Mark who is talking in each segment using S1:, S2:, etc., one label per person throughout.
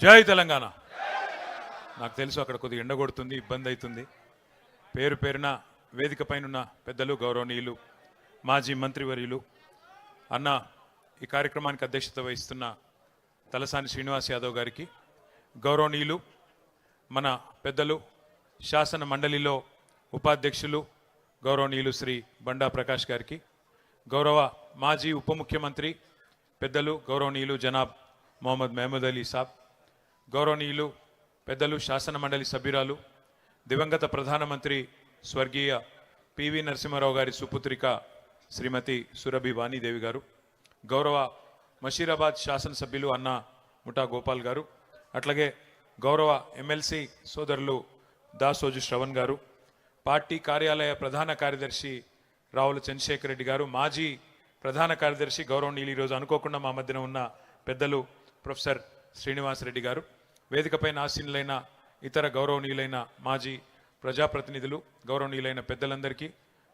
S1: జై తెలంగాణ. నాకు తెలుసు అక్కడ కొద్దిగా ఎండ కొడుతుంది, ఇబ్బంది అవుతుంది. పేరు పేరున వేదిక పైన పెద్దలు, గౌరవనీయులు, మాజీ మంత్రివర్యులు, అన్న ఈ కార్యక్రమానికి అధ్యక్షత వహిస్తున్న తలసాని శ్రీనివాస్ యాదవ్ గారికి, గౌరవనీయులు మన పెద్దలు శాసన మండలిలో ఉపాధ్యక్షులు గౌరవనీయులు శ్రీ బండా ప్రకాష్ గారికి, గౌరవ మాజీ ఉప ముఖ్యమంత్రి పెద్దలు గౌరవనీయులు జనాబ్ మొహమ్మద్ మహమూద్ అలీ సాబ్, గౌరవనీయులు పెద్దలు శాసన మండలి సభ్యురాలు దివంగత ప్రధానమంత్రి స్వర్గీయ పివి నరసింహారావు గారి సుపుత్రిక శ్రీమతి సురభి వాణీదేవి గారు, గౌరవ మషీరాబాద్ శాసనసభ్యులు అన్న ముఠా గోపాల్ గారు, అట్లాగే గౌరవ ఎమ్మెల్సీ సోదరులు దాసోజు శ్రవణ్ గారు, పార్టీ కార్యాలయ ప్రధాన కార్యదర్శి రావుల చంద్రశేఖర్ రెడ్డి గారు, మాజీ ప్రధాన కార్యదర్శి గౌరవనీయులు ఈరోజు అనుకోకుండా మా మధ్యన ఉన్న పెద్దలు ప్రొఫెసర్ శ్రీనివాస్ రెడ్డి గారు, వేదికపైన ఆసీనులైన ఇతర గౌరవనీయులైన మాజీ ప్రజాప్రతినిధులు, గౌరవనీయులైన పెద్దలందరికీ,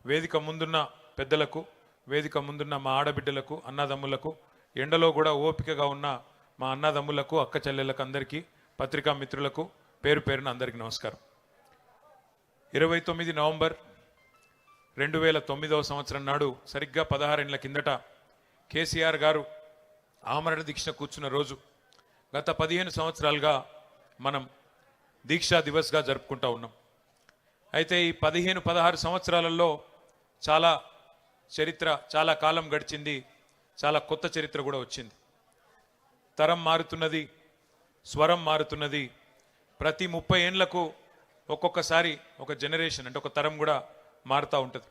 S1: వేదిక ముందున్న పెద్దలకు, వేదిక ముందున్న మా ఆడబిడ్డలకు, అన్నదమ్ములకు, ఎండలో కూడా ఓపికగా ఉన్న మా అన్నదమ్ములకు, అక్క చెల్లెళ్ళకు అందరికీ, పత్రికా మిత్రులకు పేరు పేరున అందరికీ నమస్కారం. 29 నవంబర్ 2009వ సంవత్సరం నాడు సరిగ్గా 16 ఏళ్ల కిందట కేసీఆర్ గారు ఆమరణ దీక్ష కూర్చున్న రోజు. గత 15 సంవత్సరాలుగా మనం దీక్షా దివస్గా జరుపుకుంటా ఉన్నాం. అయితే ఈ 15-16 సంవత్సరాలలో చాలా చరిత్ర, చాలా కాలం గడిచింది, చాలా కొత్త చరిత్ర కూడా వచ్చింది. తరం మారుతున్నది, స్వరం మారుతున్నది. ప్రతి 30 ఏళ్లకు ఒక్కొక్కసారి ఒక జనరేషన్ అంటే ఒక తరం కూడా మారుతూ ఉంటుంది.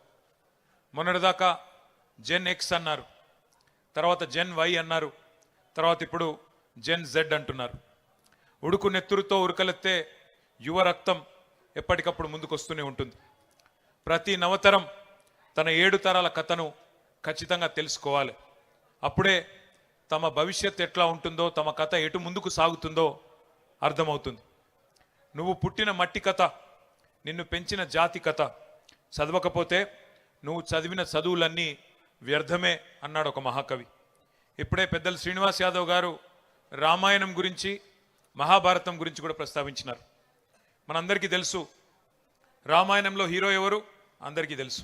S1: మొన్నటిదాకా జెన్ ఎక్స్ అన్నారు, తర్వాత జెన్ వై అన్నారు, తర్వాత ఇప్పుడు జెన్ జెడ్ అంటున్నారు. ఉడుకు నెత్తురుతో ఉరకలెత్తే యువ రక్తం ఎప్పటికప్పుడు ముందుకు వస్తూనే ఉంటుంది. ప్రతి నవతరం తన 7 తరాల కథను ఖచ్చితంగా తెలుసుకోవాలి. అప్పుడే తమ భవిష్యత్ ఎట్లా ఉంటుందో, తమ కథ ఎటు ముందుకు సాగుతుందో అర్థమవుతుంది. నువ్వు పుట్టిన మట్టి కథ, నిన్ను పెంచిన జాతి కథ చదవకపోతే నువ్వు చదివిన చదువులన్నీ వ్యర్థమే అన్నాడు ఒక మహాకవి. ఇప్పుడే పెద్దలు శ్రీనివాస్ యాదవ్ గారు రామాయణం గురించి, మహాభారతం గురించి కూడా ప్రస్తావించినారు. మనందరికీ తెలుసు రామాయణంలో హీరో ఎవరు, అందరికీ తెలుసు.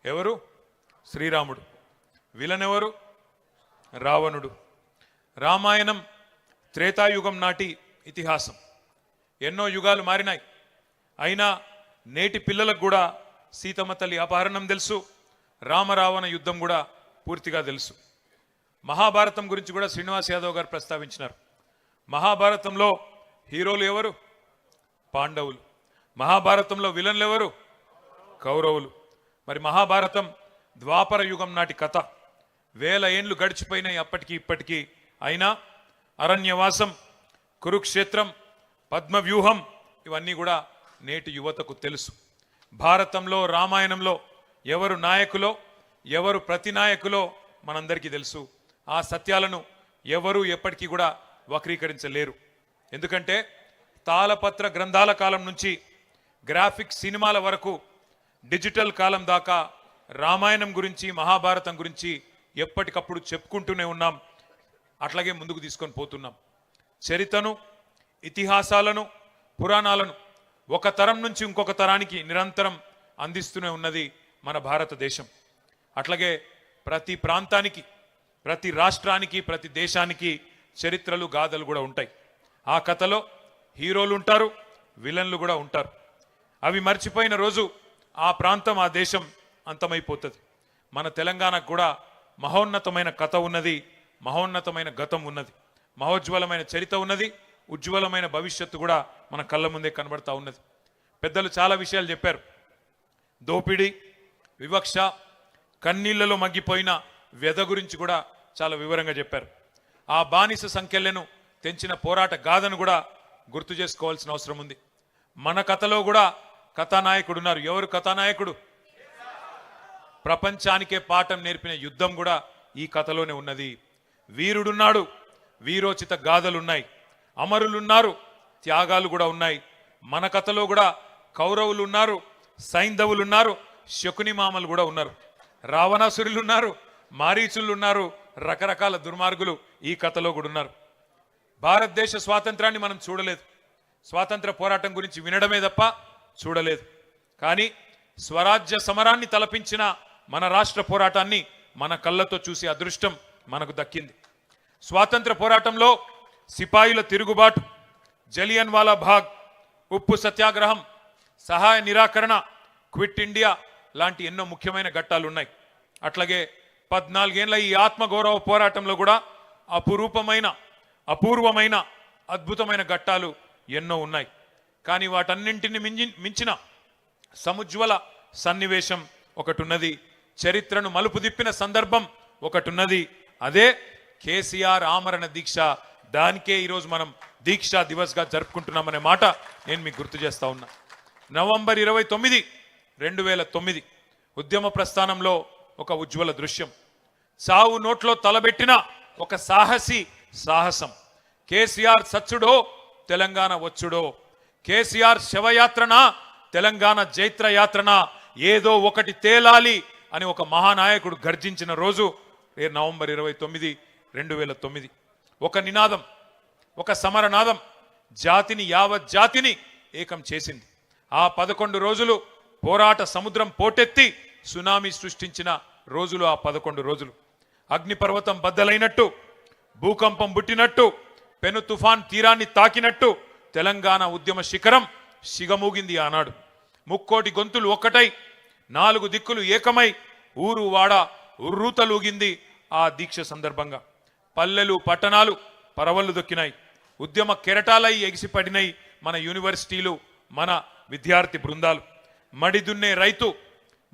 S1: ఎవరు? శ్రీరాముడు. విలన్ ఎవరు? రావణుడు. రామాయణం త్రేతాయుగం నాటి ఇతిహాసం. ఎన్నో యుగాలు మారినాయి, అయినా నేటి పిల్లలకు కూడా సీతమ్మ తల్లి అపహరణం తెలుసు, రామరావణ యుద్ధం కూడా పూర్తిగా తెలుసు. మహాభారతం గురించి కూడా శ్రీనివాస్ యాదవ్ గారు ప్రస్తావించినారు. మహాభారతంలో హీరోలు ఎవరు? పాండవులు. మహాభారతంలో విలన్లు ఎవరు? కౌరవులు. మరి మహాభారతం ద్వాపర యుగం నాటి కథ. 1000 ఏండ్లు గడిచిపోయినాయి అప్పటికి ఇప్పటికీ. అయినా అరణ్యవాసం, కురుక్షేత్రం, పద్మవ్యూహం ఇవన్నీ కూడా నేటి యువతకు తెలుసు. భారతంలో, రామాయణంలో ఎవరు నాయకులో, ఎవరు ప్రతినాయకులో మనందరికీ తెలుసు. ఆ సత్యాలను ఎవరు ఎప్పటికీ కూడా వక్రీకరించలేరు. ఎందుకంటే తాళపత్ర గ్రంథాల కాలం నుంచి గ్రాఫిక్ సినిమాల వరకు, డిజిటల్ కాలం దాకా రామాయణం గురించి, మహాభారతం గురించి ఎప్పటికప్పుడు చెప్పుకుంటూనే ఉన్నాం. అట్లాగే ముందుకు తీసుకొని పోతున్నాం. చరిత్రను, ఇతిహాసాలను, పురాణాలను ఒక తరం నుంచి ఇంకొక తరానికి నిరంతరం అందిస్తూనే ఉన్నది మన భారతదేశం. అట్లాగే ప్రతి ప్రాంతానికి, ప్రతి రాష్ట్రానికి, ప్రతి దేశానికి చరిత్రలు, గాథలు కూడా ఉంటాయి. ఆ కథలో హీరోలు ఉంటారు, విలన్లు కూడా ఉంటారు. అవి మర్చిపోయిన రోజు ఆ ప్రాంతం, ఆ దేశం అంతమైపోతుంది. మన తెలంగాణకు కూడా మహోన్నతమైన కథ ఉన్నది, మహోన్నతమైన గతం ఉన్నది, మహోజ్వలమైన చరిత్ర ఉన్నది, ఉజ్వలమైన భవిష్యత్తు కూడా మన కళ్ళ ముందే కనబడతా ఉన్నది. పెద్దలు చాలా విషయాలు చెప్పారు. దోపిడీ, వివక్ష, కన్నీళ్లలో మగ్గిపోయిన వ్యధ గురించి కూడా చాలా వివరంగా చెప్పారు. ఆ బానిస సంఖ్యలను తెంచిన పోరాట గాథను కూడా గుర్తు చేసుకోవాల్సిన అవసరం ఉంది. మన కథలో కూడా కథానాయకుడు ఉన్నారు. ఎవరు కథానాయకుడు? ప్రపంచానికే పాఠం నేర్పిన యుద్ధం కూడా ఈ కథలోనే ఉన్నది. వీరుడున్నాడు, వీరోచిత గాథలున్నాయి, అమరులున్నారు, త్యాగాలు కూడా ఉన్నాయి. మన కథలో కూడా కౌరవులు ఉన్నారు, సైంధవులు ఉన్నారు, శకుని మామలు కూడా ఉన్నారు, రావణాసురులు ఉన్నారు, మారీచులు ఉన్నారు, రకరకాల దుర్మార్గులు ఈ కథలో కూడా ఉన్నారు. భారతదేశ స్వాతంత్రాన్ని మనం చూడలేదు, స్వాతంత్ర పోరాటం గురించి వినడమే తప్ప చూడలేదు. కానీ స్వరాజ్య సమరాన్ని తలపించిన మన రాష్ట్ర పోరాటాన్ని మన కళ్ళతో చూసే అదృష్టం మనకు దక్కింది. స్వాతంత్ర పోరాటంలో సిపాయిల తిరుగుబాటు, జలియన్ వాలా బాగ్, ఉప్పు సత్యాగ్రహం, సహాయ నిరాకరణ, క్విట్ ఇండియా లాంటి ఎన్నో ముఖ్యమైన ఘట్టాలు ఉన్నాయి. అట్లాగే 14 ఏళ్ల ఈ ఆత్మగౌరవ పోరాటంలో కూడా అపూర్వమైన అద్భుతమైన ఘట్టాలు ఎన్నో ఉన్నాయి. కానీ వాటన్నింటిని మించిన సముజ్వల సన్నివేశం ఒకటి ఉన్నది, చరిత్రను మలుపు తిప్పిన సందర్భం ఒకటి ఉన్నది. అదే కేసీఆర్ ఆమరణ దీక్ష. దానికే ఈరోజు మనం దీక్షా దివస్గా జరుపుకుంటున్నామనే మాట నేను మీకు గుర్తు చేస్తా ఉన్నా. నవంబర్ 29, 2009 ఉద్యమ ప్రస్థానంలో ఒక ఉజ్వల దృశ్యం. చావు నోట్లో తలబెట్టిన ఒక సాహసం. కేసీఆర్ సచ్చుడో తెలంగాణ వచ్చుడో, కేసీఆర్ శవయాత్రన తెలంగాణ జైత్రయాత్రన, ఏదో ఒకటి తేలాలి అని ఒక మహానాయకుడు గర్జించిన రోజు నవంబర్ 29, 2009. ఒక నినాదం, ఒక సమరనాదం యావత్ జాతిని ఏకం చేసింది. ఆ 11 రోజులు పోరాట సముద్రం పోటెత్తి సునామీ సృష్టించిన రోజులు ఆ 11 రోజులు. అగ్నిపర్వతం బద్దలైనట్టు, భూకంపం పుట్టినట్టు, పెను తుఫాన్ తీరాన్ని తాకినట్టు తెలంగాణ ఉద్యమ శిఖరం సిగమూగింది ఆనాడు. ముక్కోటి గొంతులు ఒక్కటై, 4 దిక్కులు ఏకమై, ఊరు వాడ ఉర్రూతలూగింది ఆ దీక్ష సందర్భంగా. పల్లెలు పట్టణాలు పరవళ్లు దొక్కినాయి. ఉద్యమ కెరటాలై ఎగిసిపడినాయి మన యూనివర్సిటీలు, మన విద్యార్థి బృందాలు. మడిదున్నే రైతు,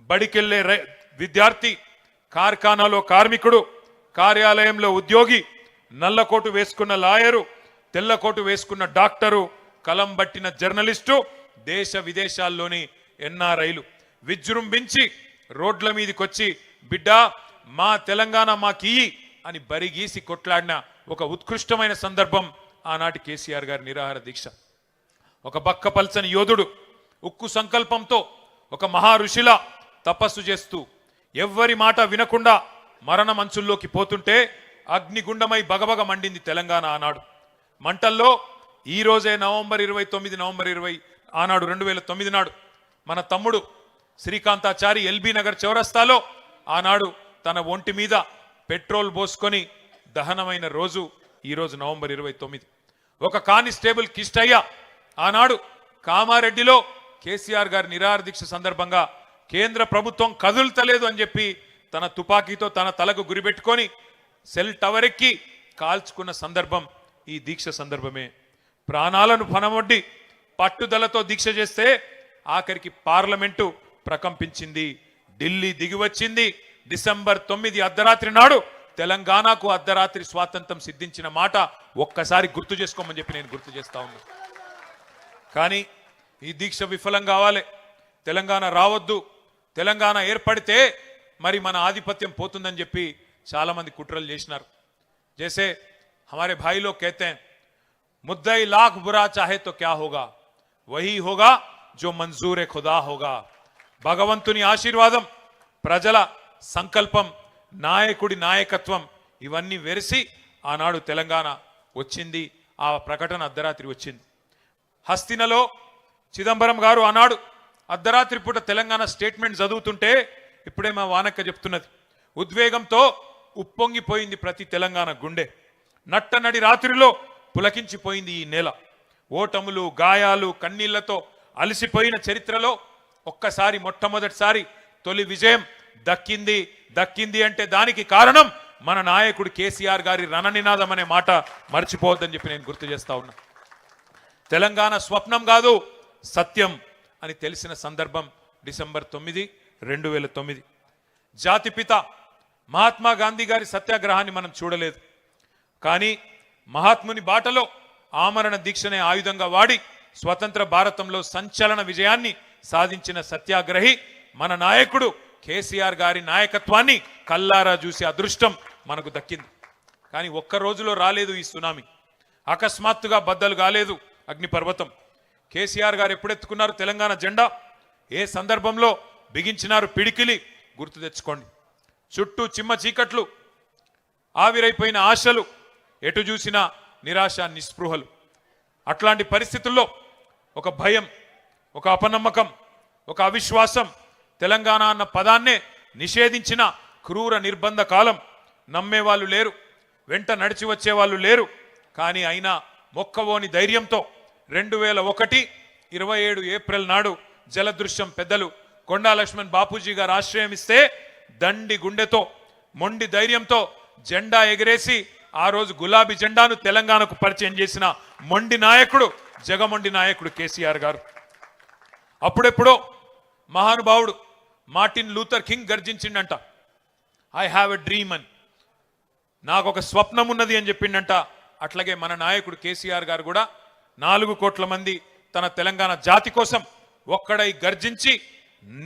S1: బడికెళ్లే విద్యార్థి, కార్ఖానాలో కార్మికుడు, కార్యాలయంలో ఉద్యోగి, నల్లకోటు వేసుకున్న లాయరు, తెల్లకోటు వేసుకున్న డాక్టరు, కలం బట్టిన జర్నలిస్టు, దేశ విదేశాల్లోని ఎన్ఆర్ఐలు విజృంభించి రోడ్ల మీదకొచ్చి బిడ్డా మా తెలంగాణ మాకియ్యి అని బరిగీసి కొట్లాడిన ఒక ఉత్కృష్టమైన సందర్భం ఆనాటి కేసీఆర్ గారి నిరాహార దీక్ష. ఒక బక్కపల్చని యోధుడు ఉక్కు సంకల్పంతో ఒక మహా ఋషిలా తపస్సు చేస్తూ ఎవ్వరి మాట వినకుండా మరణ మంచుల్లోకి పోతుంటే అగ్నిగుండమై బగబగ మండింది తెలంగాణ ఆనాడు. మంటల్లో ఈ రోజే నవంబర్ 20 ఆనాడు 2009 నాడు మన తమ్ముడు శ్రీకాంతాచారి ఎల్బీ నగర్ చౌరస్తాలో ఆనాడు తన ఒంటి మీద పెట్రోల్ పోసుకొని దహనమైన రోజు ఈరోజు నవంబర్ 29. ఒక కానిస్టేబుల్ కిష్టయ్య ఆనాడు కామారెడ్డిలో కేసీఆర్ గారి నిరాహార దీక్ష సందర్భంగా కేంద్ర ప్రభుత్వం కదులుతలేదు అని చెప్పి తన తుపాకీతో తన తలకు గురిపెట్టుకొని సెల్ టవర్ ఎక్కి కాల్చుకున్న సందర్భం ఈ దీక్ష సందర్భమే. ప్రాణాలను పనమొడ్డి పట్టుదలతో దీక్ష చేస్తే ఆఖరికి పార్లమెంటు ప్రకంపించింది, ఢిల్లీ దిగివచ్చింది. డిసెంబర్ 9 అర్ధరాత్రి నాడు తెలంగాణకు అర్ధరాత్రి స్వాతంత్రం సిద్ధించిన మాట ఒక్కసారి గుర్తు చేసుకోమని చెప్పి నేను గుర్తు చేస్తా ఉన్నా. కానీ ఈ దీక్ష విఫలం కావాలి, తెలంగాణ రావద్దు, తెలంగాణ ఏర్పడితే మరి మన ఆధిపత్యం పోతుందని చెప్పి చాలా మంది కుట్రలు చేసినారు. జైసే हमारे भाई लोग कहते हैं, मुद्दई लाख बुरा चाहे तो क्या होगा, वही होगा जो मंजूर खुदा होगा. భగవంతుని ఆశీర్వాదం, ప్రజల సంకల్పం, నాయకుడి నాయకత్వం ఇవన్నీ వెరిసి ఆనాడు తెలంగాణ వచ్చింది. ఆ ప్రకటన అర్ధరాత్రి వచ్చింది. హస్తినలో చిదంబరం గారు ఆనాడు అర్ధరాత్రి పూట తెలంగాణ స్టేట్మెంట్ చదువుతుంటే ఇప్పుడే మా వానక్క చెప్తున్నది, ఉద్వేగంతో ఉప్పొంగిపోయింది ప్రతి తెలంగాణ గుండె. నట్టనడి రాత్రిలో పులకించిపోయింది ఈ నేల. ఓటములు, గాయాలు, కన్నీళ్లతో అలసిపోయిన చరిత్రలో ఒక్కసారి మొట్టమొదటిసారి తొలి విజయం దక్కింది అంటే దానికి కారణం మన నాయకుడు కేసీఆర్ గారి రణనినాదం అనే మాట మర్చిపోవద్దని చెప్పి నేను గుర్తు చేస్తా ఉన్నా. తెలంగాణ స్వప్నం కాదు సత్యం అని తెలిసిన సందర్భం డిసెంబర్ 9, 2009. జాతిపిత మహాత్మా గాంధీ గారి సత్యాగ్రహాన్ని మనం చూడలేదు, కానీ మహాత్ముని బాటలో ఆమరణ దీక్షనే ఆయుధంగా వాడి స్వతంత్ర భారతంలో సంచలన విజయాన్ని సాధించిన సత్యాగ్రహి మన నాయకుడు కేసీఆర్ గారి నాయకత్వాన్ని కల్లారా చూసే అదృష్టం మనకు దక్కింది. కానీ ఒక్క రోజులో రాలేదు ఈ సునామీ, అకస్మాత్తుగా బద్దలు కాలేదు అగ్నిపర్వతం. కేసీఆర్ గారు ఎప్పుడెత్తుకున్నారు తెలంగాణ జెండా, ఏ సందర్భంలో బిగించినారు పిడికిలి గుర్తు తెచ్చుకోండి. చుట్టూ చిమ్మ చీకట్లు, ఆవిరైపోయిన ఆశలు, ఎటు చూసినా నిరాశ నిస్పృహలు. అట్లాంటి పరిస్థితుల్లో ఒక భయం, ఒక అపనమ్మకం, ఒక అవిశ్వాసం, తెలంగాణ అన్న పదాన్నే నిషేధించిన క్రూర నిర్బంధ కాలం. నమ్మేవాళ్ళు లేరు, వెంట నడిచి వచ్చేవాళ్ళు లేరు. కానీ అయినా మొక్కవోని ధైర్యంతో 2001 27 ఏప్రిల్ నాడు జలదృశ్యం పెద్దలు కొండా లక్ష్మణ్ బాపూజీ గారు ఆశ్రయం ఇస్తే దండి గుండెతో మొండి ధైర్యంతో జెండా ఎగిరేసి ఆ రోజు గులాబీ జెండాను తెలంగాణకు పరిచయం చేసిన మొండి నాయకుడు, జగమొండి నాయకుడు కేసీఆర్ గారు. అప్పుడెప్పుడో మహానుభావుడు మార్టిన్ లూథర్ కింగ్ గర్జించిండంట, ఐ హ్యావ్ ఎ డ్రీమ్ అని, నాకు ఒక స్వప్నం ఉన్నది అని చెప్పిండంట. అట్లాగే మన నాయకుడు కేసీఆర్ గారు కూడా 4 కోట్ల మంది తన తెలంగాణ జాతి కోసం ఒక్కడై గర్జించి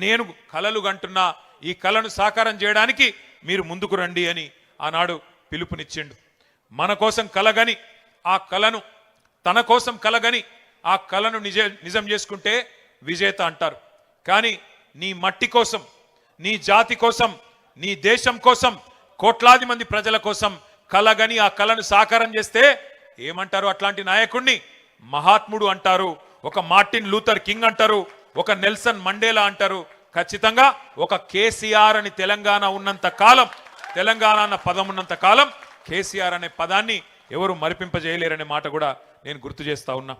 S1: నేను కలలు గంటున్నా, ఈ కలను సాకారం చేయడానికి మీరు ముందుకు రండి అని ఆనాడు పిలుపునిచ్చిండు. మన కోసం కలగని ఆ కలను, తన కోసం కలగని ఆ కలను నిజం చేసుకుంటే విజేత అంటారు. కానీ నీ మట్టి కోసం, నీ జాతి కోసం, నీ దేశం కోసం, కోట్లాది మంది ప్రజల కోసం కలగని ఆ కలను సాకారం చేస్తే ఏమంటారు? అట్లాంటి నాయకుడిని మహాత్ముడు అంటారు, ఒక మార్టిన్ లూథర్ కింగ్ అంటారు, ఒక నెల్సన్ మండేలా అంటారు. ఖచ్చితంగా ఒక కేసీఆర్ అని తెలంగాణ ఉన్నంత కాలం, తెలంగాణ అన్న పదం ఉన్నంత కాలం కేసీఆర్ అనే పదాన్ని ఎవరు మరిపింపజేయలేరనే మాట కూడా నేను గుర్తు చేస్తా ఉన్నా.